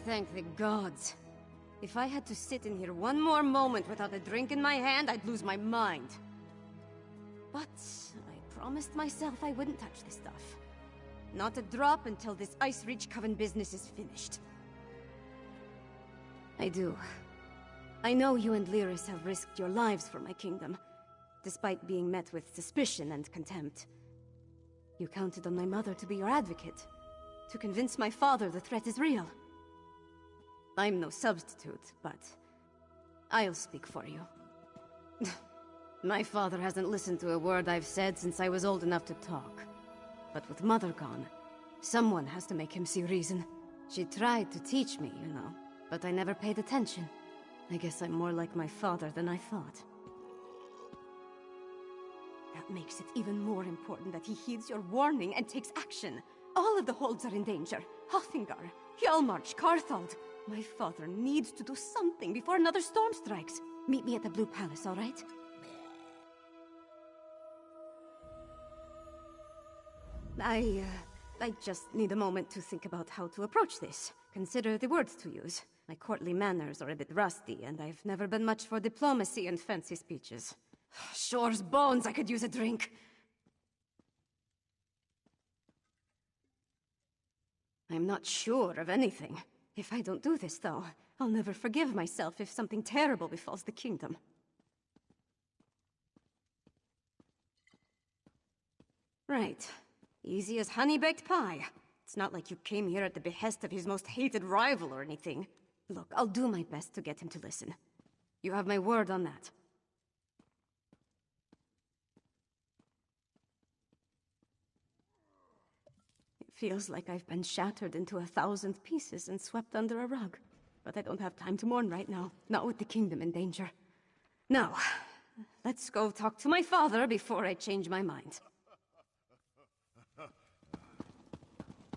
Thank the gods. If I had to sit in here one more moment without a drink in my hand, I'd lose my mind. But I promised myself I wouldn't touch this stuff. Not a drop until this Ice Reach Coven business is finished. I do. I know you and Lyris have risked your lives for my kingdom, despite being met with suspicion and contempt. You counted on my mother to be your advocate, to convince my father the threat is real. I'm no substitute, but I'll speak for you. My father hasn't listened to a word I've said since I was old enough to talk. But with Mother gone, someone has to make him see reason. She tried to teach me, you know, but I never paid attention. I guess I'm more like my father than I thought. That makes it even more important that he heeds your warning and takes action. All of the holds are in danger. Hothingar, Hjalmarch, Carthald. My father needs to do something before another storm strikes. Meet me at the Blue Palace, all right? I just need a moment to think about how to approach this. Consider the words to use. My courtly manners are a bit rusty, and I've never been much for diplomacy and fancy speeches. Shore's bones, I could use a drink. I'm not sure of anything. If I don't do this, though, I'll never forgive myself if something terrible befalls the kingdom. Right. Easy as honey-baked pie. It's not like you came here at the behest of his most hated rival or anything. Look, I'll do my best to get him to listen. You have my word on that. Feels like I've been shattered into 1,000 pieces and swept under a rug. But I don't have time to mourn right now, not with the kingdom in danger. Now, let's go talk to my father before I change my mind.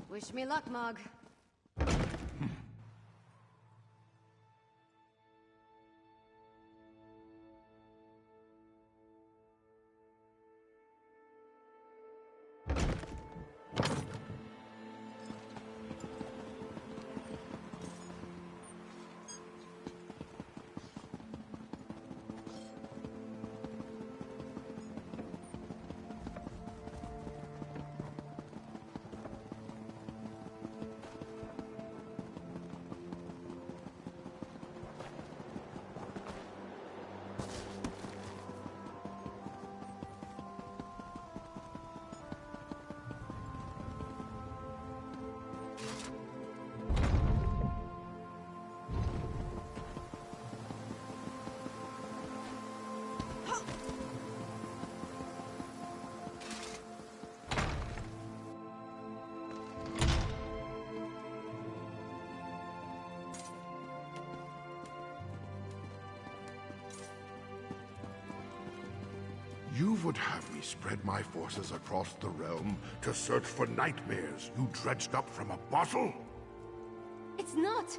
Wish me luck, Mog. You would have me spread my forces across the realm to search for nightmares you dredged up from a bottle? It's not!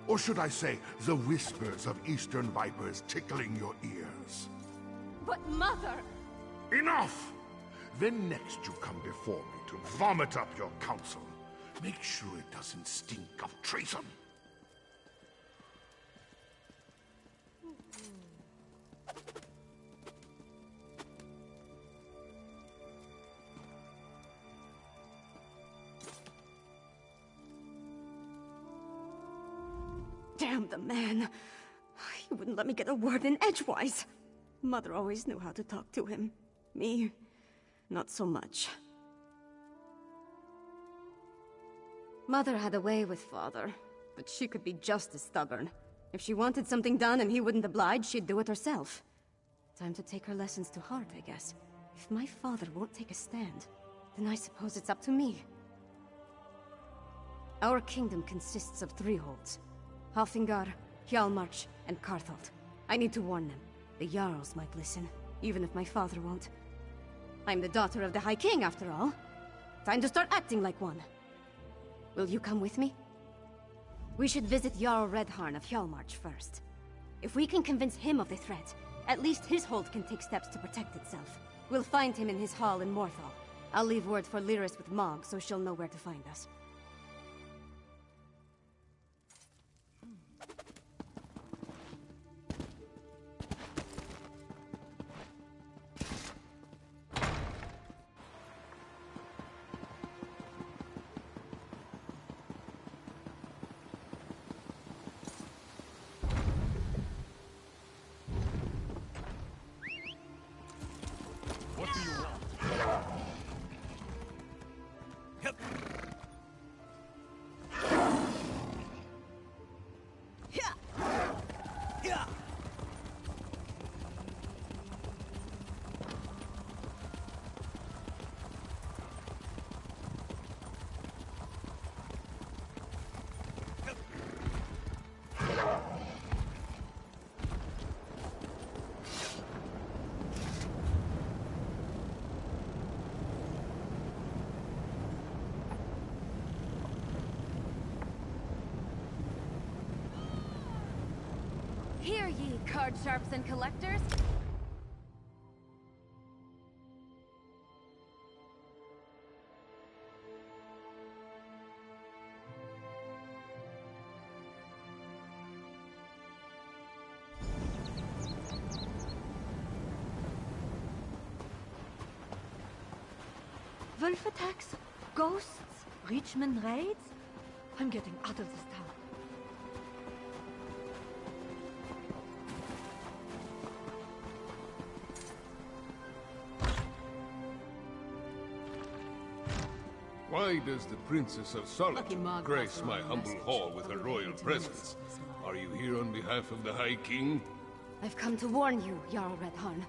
Or should I say, the whispers of eastern vipers tickling your ears? But Mother! Enough! Then next you come before me to vomit up your counsel. Make sure it doesn't stink of treason. Damn the man. He wouldn't let me get a word in edgewise. Mother always knew how to talk to him. Me, not so much. Mother had a way with Father, but she could be just as stubborn. If she wanted something done and he wouldn't oblige, she'd do it herself. Time to take her lessons to heart, I guess. If my father won't take a stand, then I suppose it's up to me. Our kingdom consists of 3 holds. Hothingar, Hjalmarch, and Carthald. I need to warn them. The Jarls might listen, even if my father won't. I'm the daughter of the High King, after all. Time to start acting like one. Will you come with me? We should visit Jarl Redharn of Hjalmarch first. If we can convince him of the threat, at least his hold can take steps to protect itself. We'll find him in his hall in Morthal. I'll leave word for Lyris with Mog, so she'll know where to find us. Hear ye, card sharps and collectors! Wolf attacks? Ghosts? Reachman raids? I'm getting out of this town. Why does the Princess of Solitude grace my humble hall with her royal presence? Are you here on behalf of the High King? I've come to warn you, Jarl Redharn.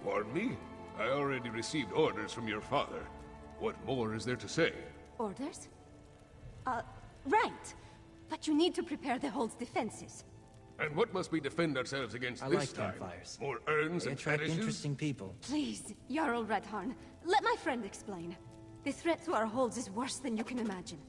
Warn me? I already received orders from your father. What more is there to say? Orders? Right. But you need to prepare the Hold's defenses. And what must we defend ourselves against I this like time? campfires. More urns They and attract fetishes? interesting people. Please, Jarl Redharn, let my friend explain. The threat to our holds is worse than you can imagine.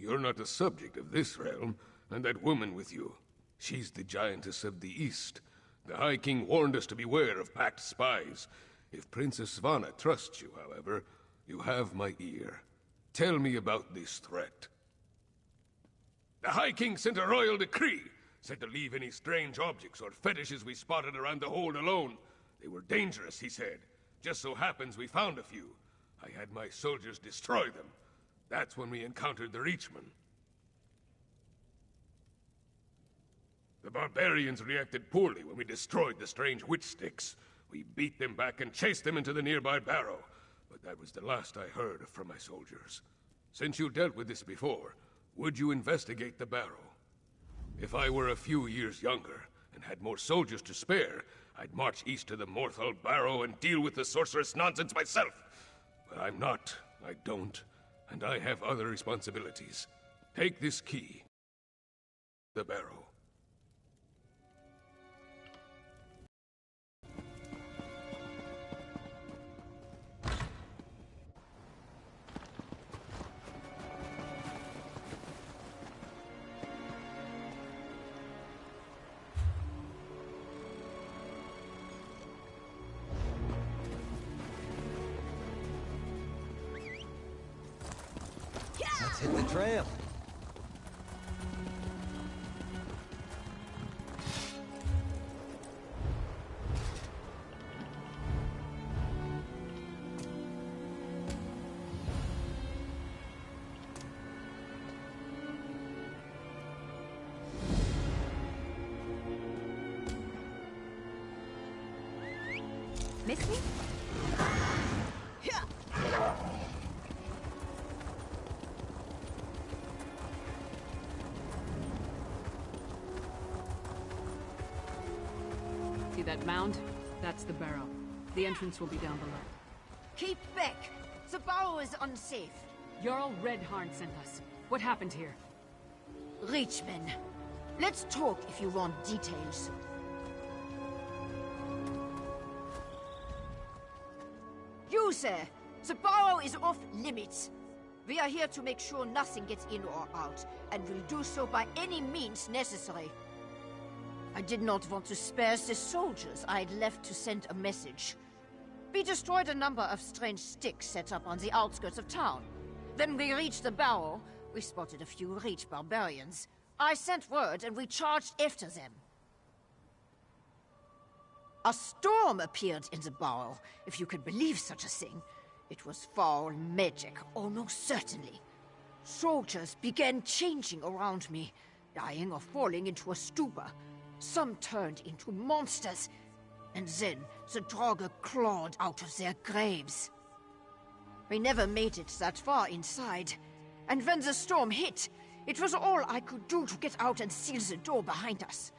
You're not the subject of this realm, and that woman with you. She's the giantess of the East. The High King warned us to beware of packed spies. If Princess Svanna trusts you, however, you have my ear. Tell me about this threat. The High King sent a royal decree, said to leave any strange objects or fetishes we spotted around the hold alone. They were dangerous, he said. Just so happens we found a few. I had my soldiers destroy them. That's when we encountered the Reachman. The barbarians reacted poorly when we destroyed the strange witch sticks. We beat them back and chased them into the nearby barrow. But that was the last I heard from my soldiers. Since you dealt with this before, would you investigate the barrow? If I were a few years younger, and had more soldiers to spare, I'd march east to the Morthal barrow and deal with the sorceress nonsense myself. But I'm not. I don't. And I have other responsibilities. Take this key. The barrow. Let's hit the trail. Miss me? See that mound? That's the barrow. The entrance will be down below. Keep back! The barrow is unsafe. Jarl Redharn sent us. What happened here? Reachman, let's talk if you want details. You, sir, The barrow is off limits. We are here to make sure nothing gets in or out, and will do so by any means necessary. I did not want to spare the soldiers I'd left to send a message. We destroyed a number of strange sticks set up on the outskirts of town. When we reached the barrow, we spotted a few Reach barbarians. I sent word and we charged after them. A storm appeared in the barrow, if you could believe such a thing. It was foul magic, almost certainly. Soldiers began changing around me, dying or falling into a stupor. Some turned into monsters, and then the Draugr clawed out of their graves. We never made it that far inside, and when the storm hit, it was all I could do to get out and seal the door behind us.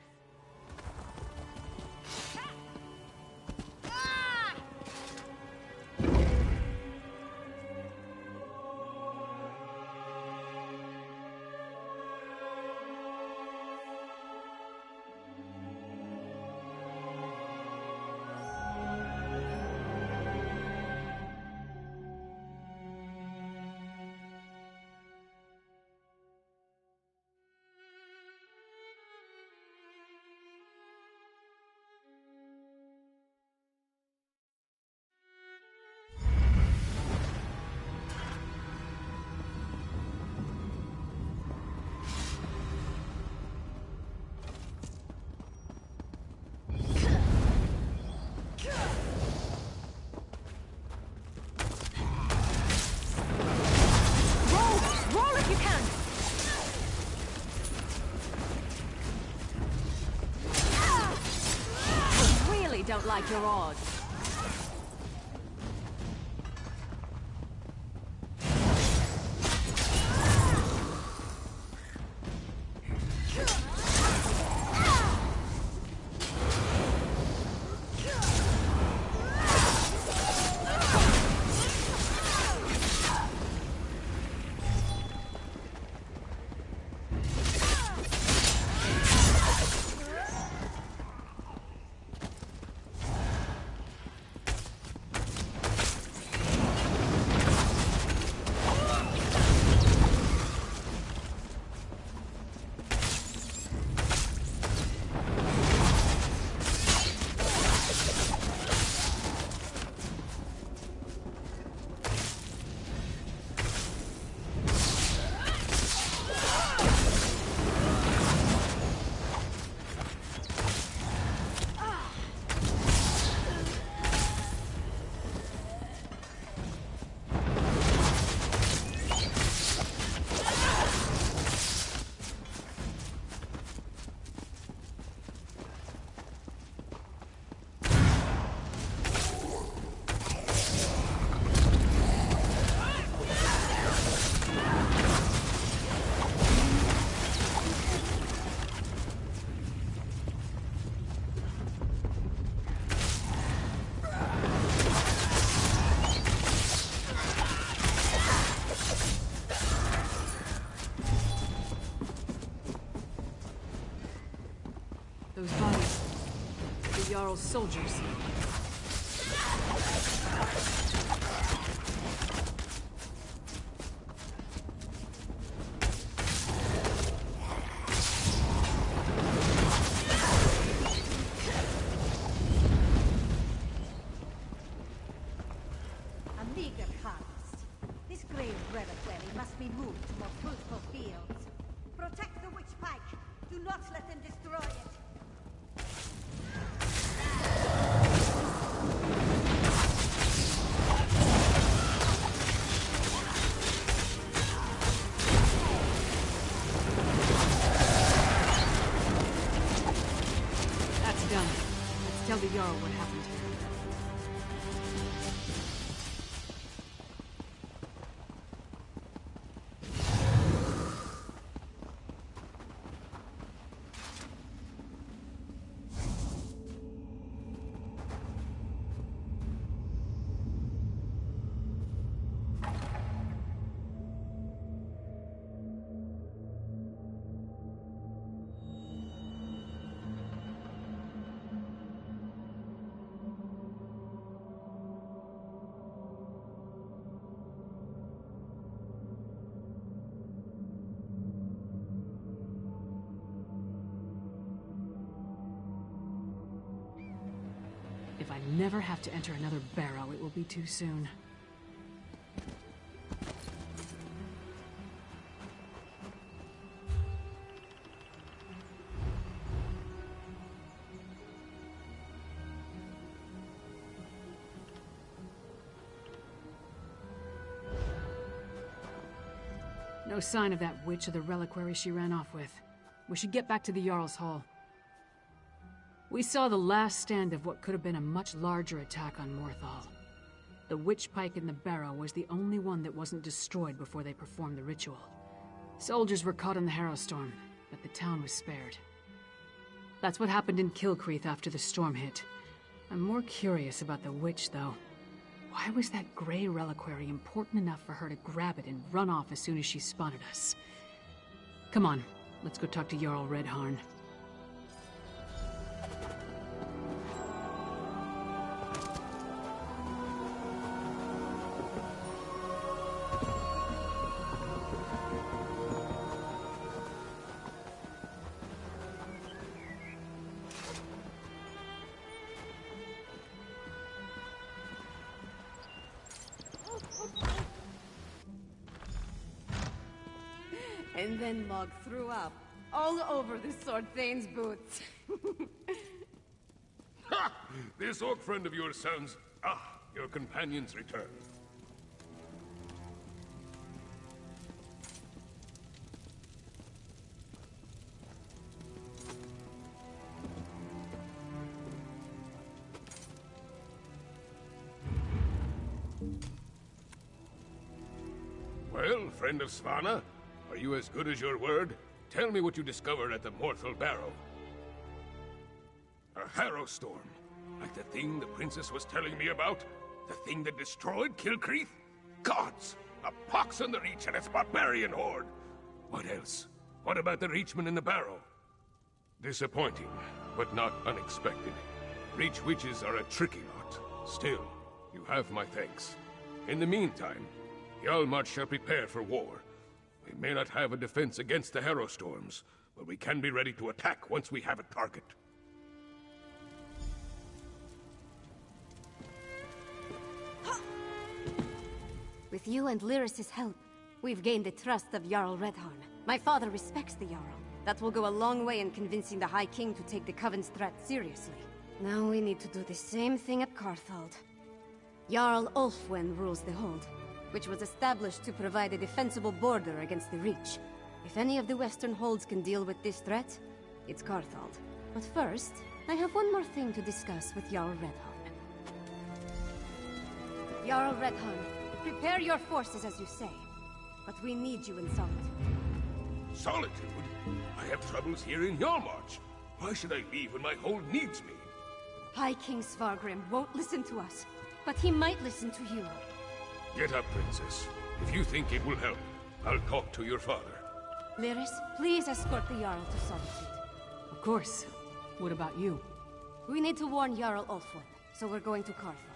Don't like your odds. Those bodies. The Jarl's soldiers. A meager harvest. This grave reliquary must be moved to more fruitful fields. Protect the witch pike. Do not let them destroy it. That's done. Let's tell the Jarl what happened here. never have to enter another barrow, it will be too soon. No sign of that witch or the reliquary she ran off with. We should get back to the Jarl's Hall. We saw the last stand of what could have been a much larger attack on Morthal. The witch pike in the barrow was the only one that wasn't destroyed before they performed the ritual. Soldiers were caught in the Harrowstorm, but the town was spared. That's what happened in Kilcreath after the storm hit. I'm more curious about the witch, though. Why was that gray reliquary important enough for her to grab it and run off as soon as she spotted us? Come on, let's go talk to Jarl Redharn. And then Mog threw up all over the Sword Thane's boots. Ha! This orc friend of yours sounds... Ah, your companion's return. Well, friend of Svanna, are you as good as your word? Tell me what you discovered at the Morthal Barrow. A Harrowstorm, like the thing the princess was telling me about? The thing that destroyed Kilcreath? Gods! A pox on the Reach and its barbarian horde! What else? What about the Reachmen in the Barrow? Disappointing, but not unexpected. Reach witches are a tricky lot. Still, you have my thanks. In the meantime, Hjalmar shall prepare for war. We may not have a defense against the Harrowstorms, but we can be ready to attack once we have a target. With you and Lyris's help, we've gained the trust of Jarl Redharn. My father respects the Jarl. That will go a long way in convincing the High King to take the Coven's threat seriously. Now we need to do the same thing at Carthald. Jarl Ulfwen rules the Hold, which was established to provide a defensible border against the Reach. If any of the Western Holds can deal with this threat, it's Carthald. But first, I have one more thing to discuss with Jarl Redharn. Jarl Redharn, prepare your forces as you say, but we need you in Solitude. Solitude? I have troubles here in Yarmarch. Why should I leave when my hold needs me? High King Svargrim won't listen to us, but he might listen to you. Get up, Princess. If you think it will help, I'll talk to your father. Lyris, please escort the Jarl to Solitude. Of course. What about you? We need to warn Jarl Ulfwen, so we're going to Carthald.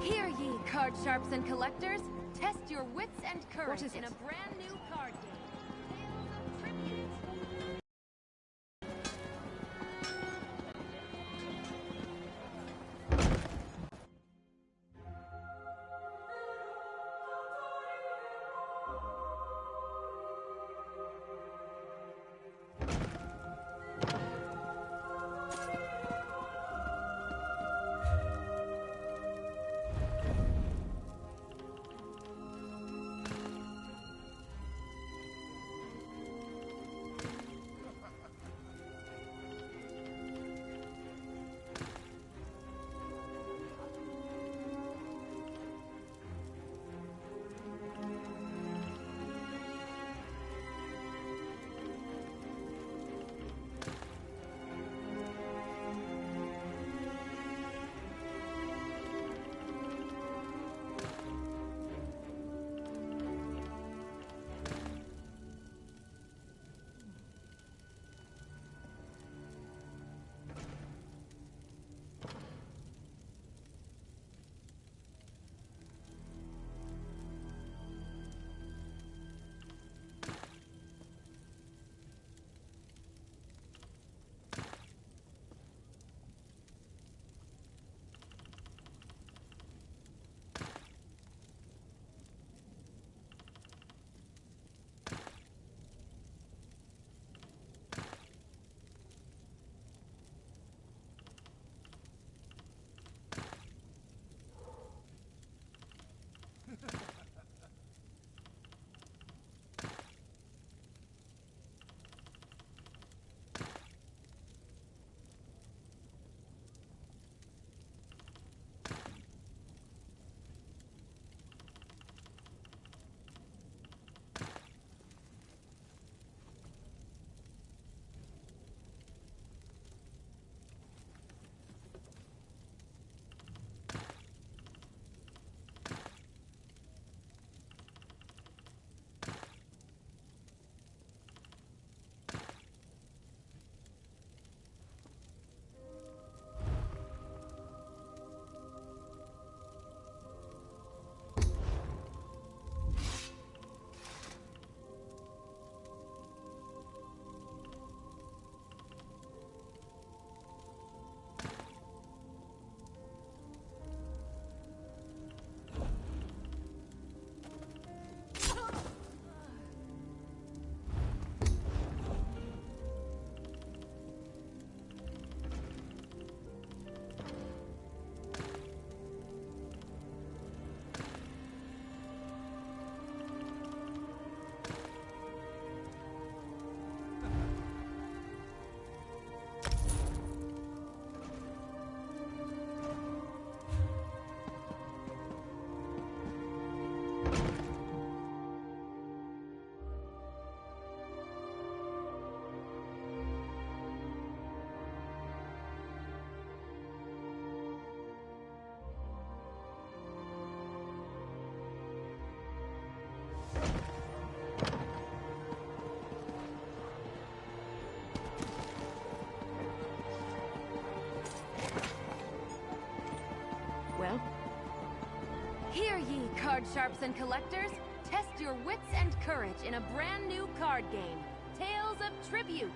Hear ye, card sharps and collectors. Test your wits and courage in a brand new card game. Tales of Tribute. Hear ye, card sharps and collectors! Test your wits and courage in a brand new card game, Tales of Tribute!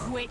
quit?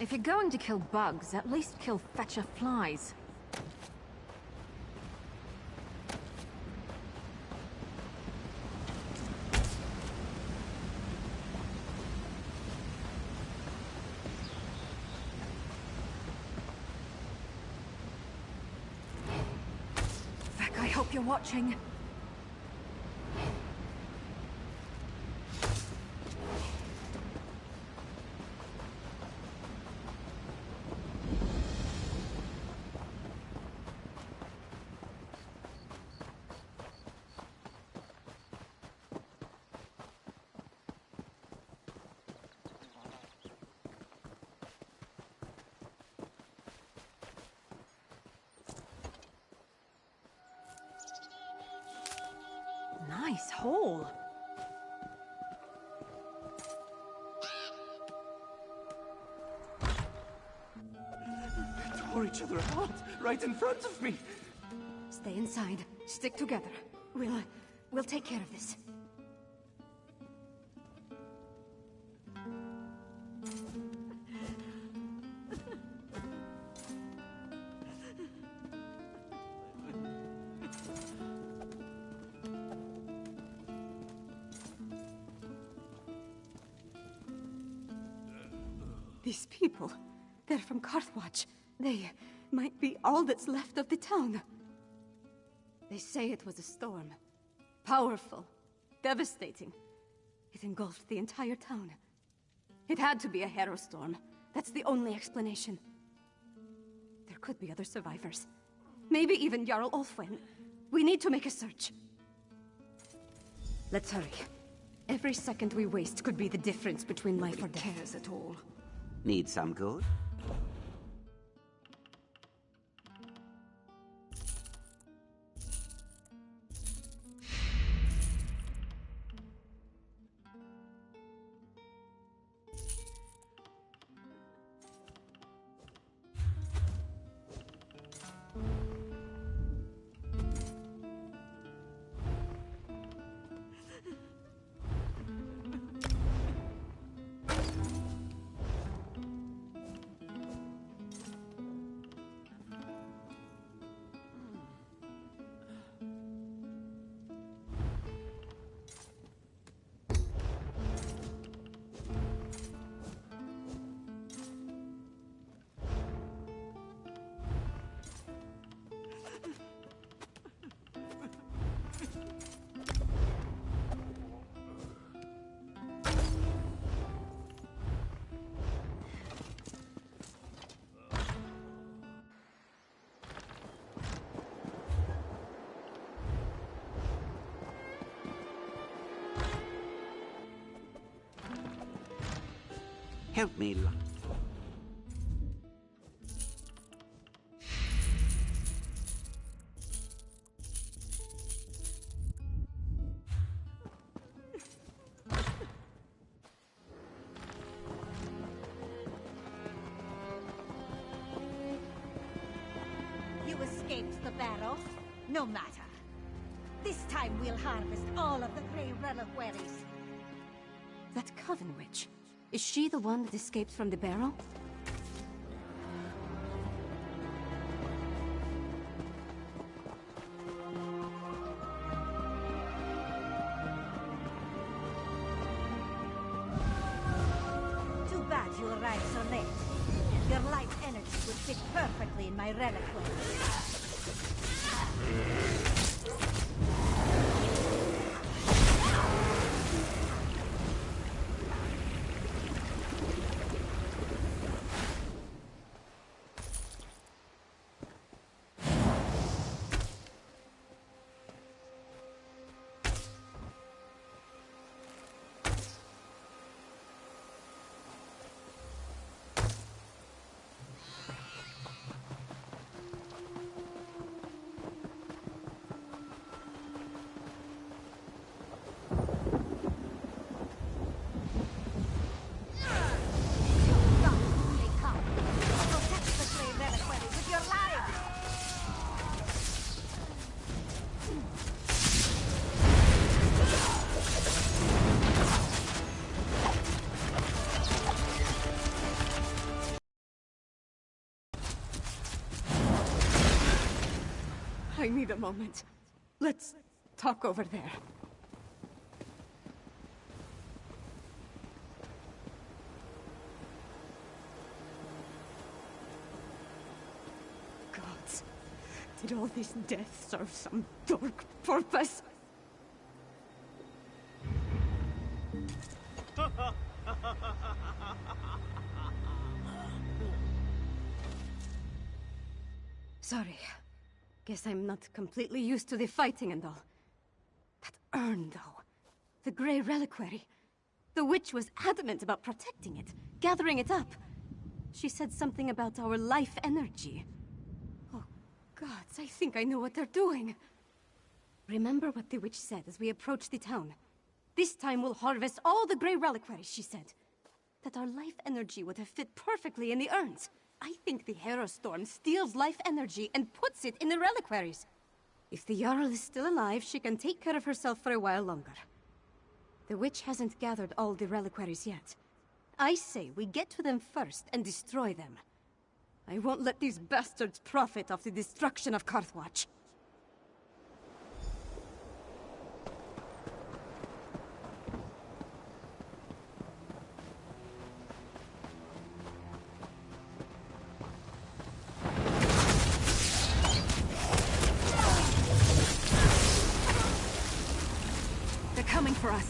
If you're going to kill bugs, at least kill fetcher flies. Feck, I hope you're watching. Nice hole. They tore each other apart, right in front of me. Stay inside. Stick together. We'll take care of this. These people, they're from Carthwatch. They might be all that's left of the town. They say it was a storm. Powerful. Devastating. It engulfed the entire town. It had to be a Harrow storm. That's the only explanation. There could be other survivors. Maybe even Jarl Ulfwin. We need to make a search. Let's hurry. Every second we waste could be the difference between life or death. Who cares at all? Need some good? Help me, Lord. escaped the barrow. No matter. This time we'll harvest all of the Grey Reliquaries. That Coven Witch. Is she the one that escaped from the barrow? Too bad you arrived so late. Your life energy would fit perfectly in my reliquary. I need a moment. Let's talk over there. Gods, did all this death serve some dark purpose? Sorry. Guess I'm not completely used to the fighting and all. That urn, though. The Grey Reliquary. The witch was adamant about protecting it, gathering it up. She said something about our life energy. Oh, gods, I think I know what they're doing. Remember what the witch said as we approached the town. This time we'll harvest all the Grey Reliquaries, she said. That our life energy would have fit perfectly in the urns. I think the Hero Storm steals life energy and puts it in the reliquaries. If the Jarl is still alive, she can take care of herself for a while longer. The witch hasn't gathered all the reliquaries yet. I say we get to them first and destroy them. I won't let these bastards profit off the destruction of Karthwatch. Coming for us.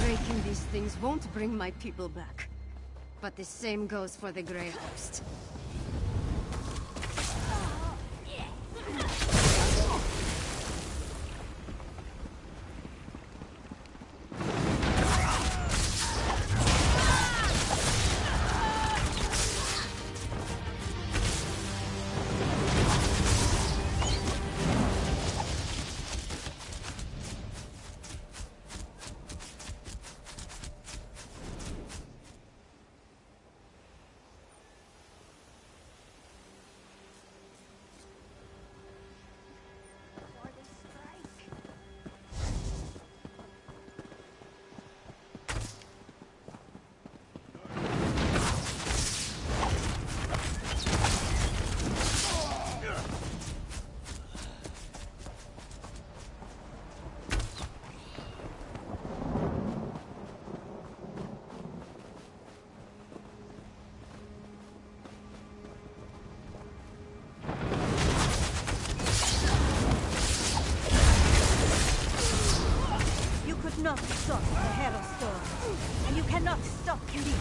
Breaking these things won't bring my people back. But the same goes for the Grey Host. not stop the Hero Storm, and you cannot stop me.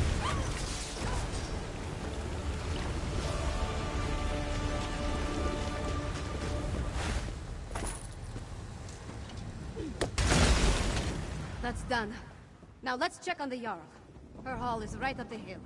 That's done. Now let's check on the Jarl. Her hall is right up the hill.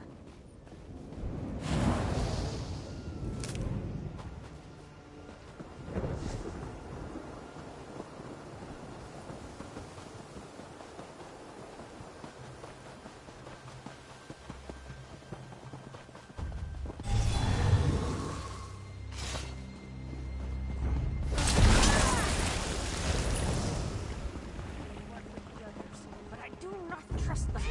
But I do not trust them.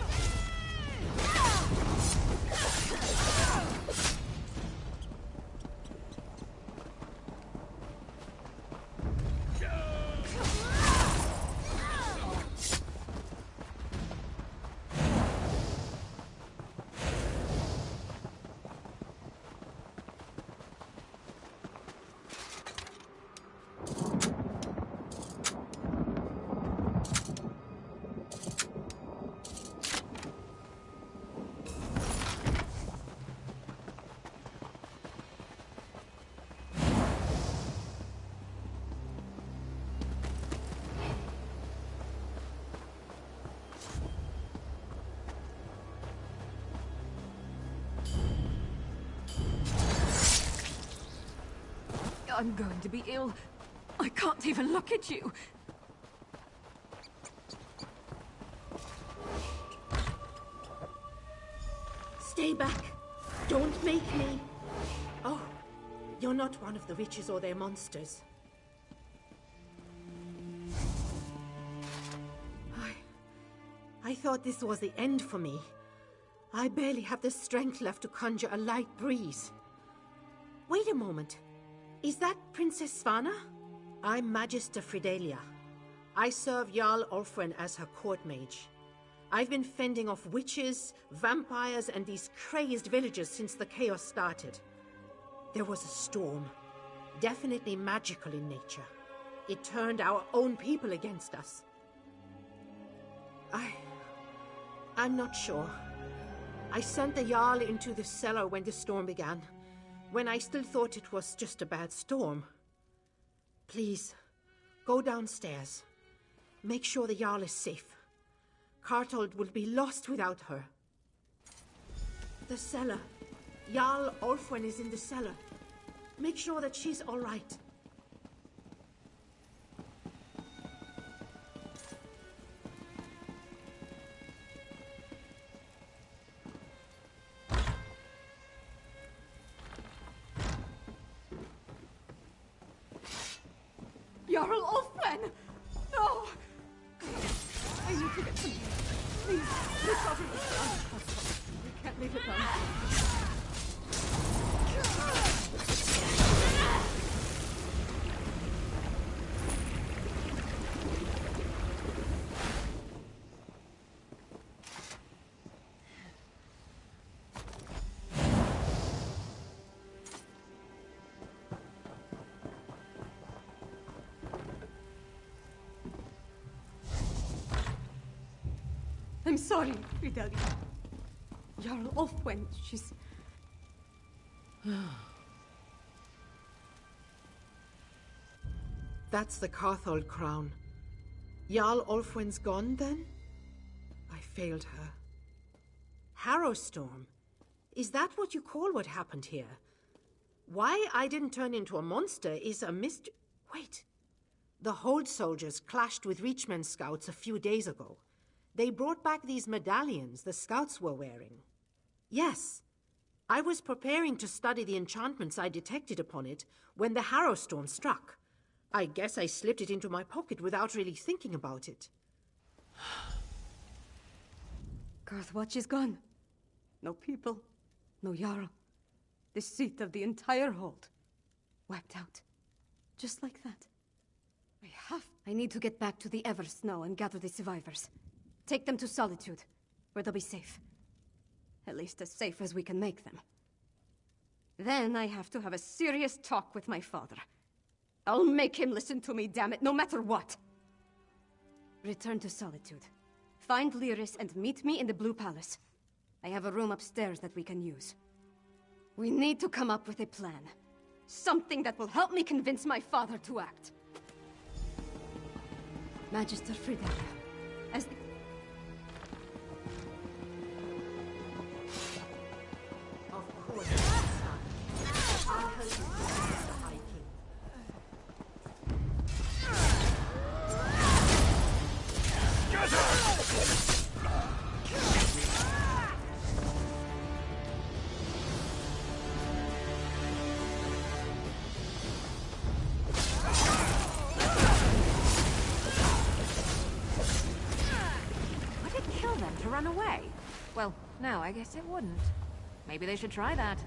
I'm going to be ill. I can't even look at you. Stay back. Don't make me. Oh, you're not one of the witches or their monsters. I thought this was the end for me. I barely have the strength left to conjure a light breeze. Wait a moment. Is that Princess Svanna? I'm Magister Fidelia. I serve Jarl Ulfwen as her court mage. I've been fending off witches, vampires, and these crazed villagers since the chaos started. There was a storm, definitely magical in nature. It turned our own people against us. I'm not sure. I sent the Jarl into the cellar when the storm began, when I still thought it was just a bad storm. Please, go downstairs. Make sure the Jarl is safe. Cartold will be lost without her. The cellar. Jarl Ulfwen is in the cellar. Make sure that she's all right. Jarl Ulfwen! No! I need to get some air. Please, look over the sun. We can't leave it alone. I'm sorry, Fidelia. Jarl Ulfwen, she's... That's the Carthold crown. Jarl Ulfwen's gone, then? I failed her. Harrowstorm? Is that what you call what happened here? Why I didn't turn into a monster is a mystery. Wait. The Hold soldiers clashed with Reachman scouts a few days ago. They brought back these medallions the scouts were wearing. Yes. I was preparing to study the enchantments I detected upon it when the Harrowstorm struck. I guess I slipped it into my pocket without really thinking about it. Garthwatch is gone. No people, no Jarl. The seat of the entire hold. Wiped out. Just like that. I need to get back to the Eversnow and gather the survivors. Take them to Solitude, where they'll be safe. At least as safe as we can make them. Then I have to have a serious talk with my father. I'll make him listen to me, damn it, no matter what! Return to Solitude. Find Lyris and meet me in the Blue Palace. I have a room upstairs that we can use. We need to come up with a plan. Something that will help me convince my father to act. Magister Fridelia, as the... Of course, son. I'll help you defeat the High King. Would it kill them to run away? Well, no, I guess it wouldn't. Maybe they should try that.